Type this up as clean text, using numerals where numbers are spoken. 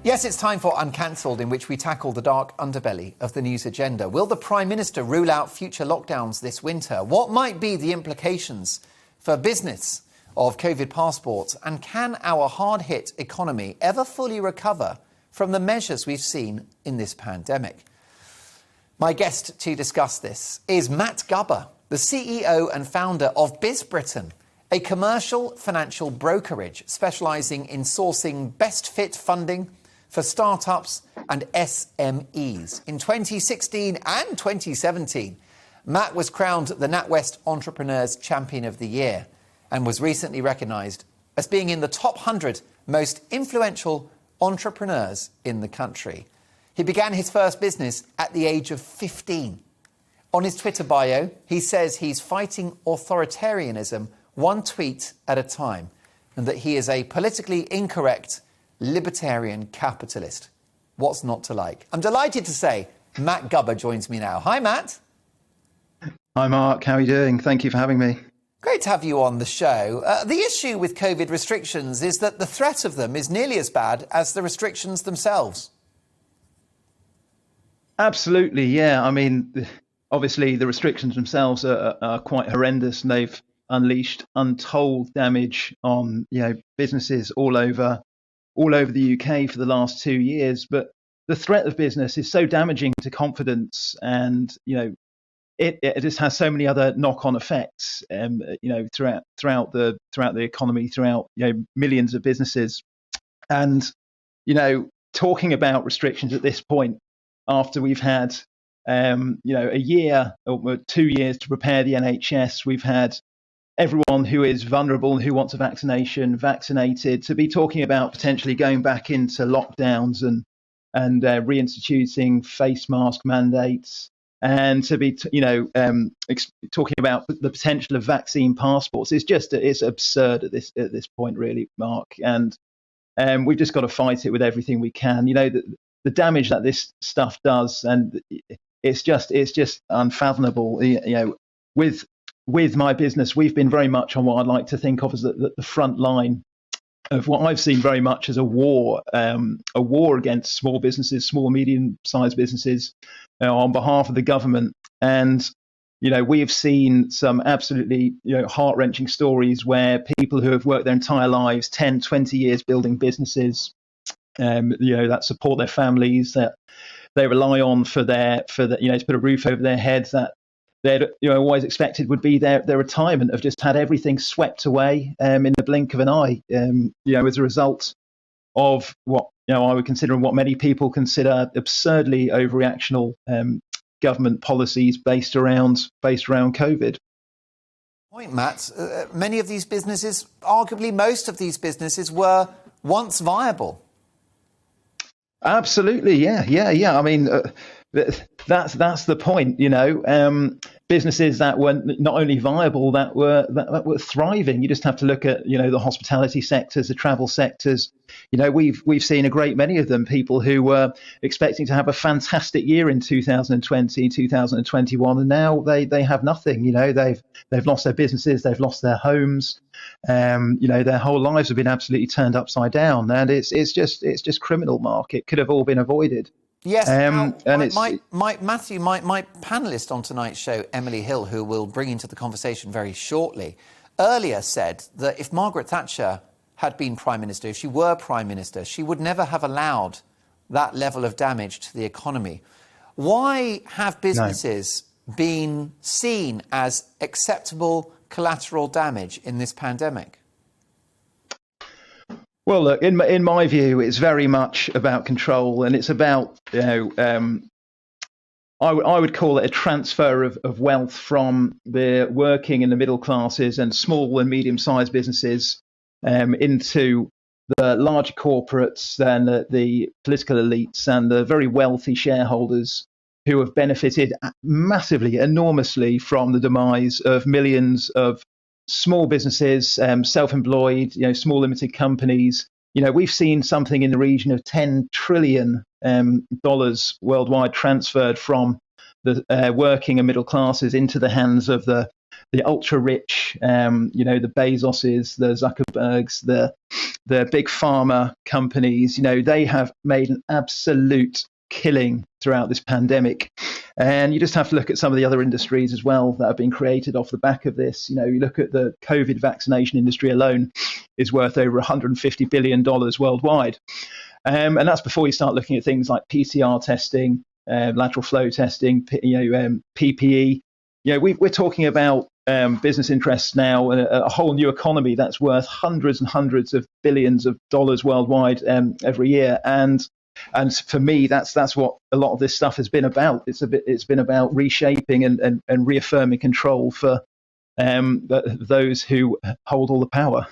Yes, it's time for Uncancelled, in which we tackle the dark underbelly of the news agenda. Will the Prime Minister rule out future lockdowns this winter? What might be the implications for business of COVID passports? And can our hard-hit economy ever fully recover from the measures we've seen in this pandemic? My guest to discuss this is Matt Gubba, the CEO and founder of BizBritain, a commercial financial brokerage specialising in sourcing best fit funding for startups and SMEs. In 2016 and 2017, Matt was crowned the NatWest Entrepreneurs Champion of the Year and was recently recognised as being in the top 100 most influential entrepreneurs in the country. He began his first business at the age of 15. On his Twitter bio, he says he's fighting authoritarianism one tweet at a time, and that he is a politically incorrect libertarian capitalist. What's not to like? I'm delighted to say Matt Gubba joins me now. Hi, Matt. Hi, Mark. How are you doing? Thank you for having me. Great to have you on the show. The issue with COVID restrictions is that the threat of them is nearly as bad as the restrictions themselves. Absolutely, yeah. I mean, obviously, the restrictions themselves are quite horrendous, and they've unleashed untold damage on businesses all over the UK for the last 2 years. But the threat of business is so damaging to confidence, and it just has so many other knock-on effects, throughout the economy, throughout millions of businesses. And talking about restrictions at this point, after we've had a year or 2 years to prepare the NHS, we've had everyone who is vulnerable and who wants a vaccination vaccinated, to be talking about potentially going back into lockdowns and reinstituting face mask mandates, and to be talking about the potential of vaccine passports. It's absurd at this point, really, Mark. And we've just got to fight it with everything we can. The damage that this stuff does, and it's just unfathomable. With my business, we've been very much on what I'd like to think of as the front line of what I've seen very much as a war against small businesses, small, medium-sized businesses, on behalf of the government. And we have seen some absolutely heart-wrenching stories where people who have worked their entire lives, 10, 20 years building businesses, that support their families, that they rely on for to put a roof over their heads, that they'd always expected would be their retirement, have just had everything swept away in the blink of an eye, as a result of what I would consider, and what many people consider, absurdly overreactional government policies based around COVID. Point, Matt. Many of these businesses, arguably most of these businesses, were once viable. Absolutely, yeah. I mean, that's the point. Businesses that were not only viable, that were thriving. You just have to look at the hospitality sectors, the travel sectors. We've seen a great many of them, people who were expecting to have a fantastic year in 2020, 2021, and now they have nothing. They've lost their businesses, they've lost their homes. Their whole lives have been absolutely turned upside down, and it's just criminal, Mark. It could have all been avoided. Yes, Matthew, my panellist on tonight's show, Emily Hill, who we'll bring into the conversation very shortly, earlier said that if Margaret Thatcher had been Prime Minister, if she were Prime Minister, she would never have allowed that level of damage to the economy. Why have businesses been seen as acceptable collateral damage in this pandemic? Well, look, in my view, it's very much about control, and it's about, I would call it a transfer of wealth from the working and the middle classes and small and medium-sized businesses into the larger corporates and the political elites and the very wealthy shareholders who have benefited massively, enormously from the demise of millions of small businesses, self-employed, small limited companies. We've seen something in the region of $10 trillion worldwide transferred from the working and middle classes into the hands of the the ultra rich, the Bezoses, the Zuckerbergs, the big pharma companies, they have made an absolute killing throughout this pandemic. And you just have to look at some of the other industries as well that have been created off the back of this. You look at the COVID vaccination industry alone is worth over $150 billion worldwide. And that's before you start looking at things like PCR testing, lateral flow testing, PPE. We're talking about business interests now, a whole new economy that's worth hundreds and hundreds of billions of dollars worldwide every year. And for me, that's what a lot of this stuff has been about. It's been about reshaping and reaffirming control for those who hold all the power.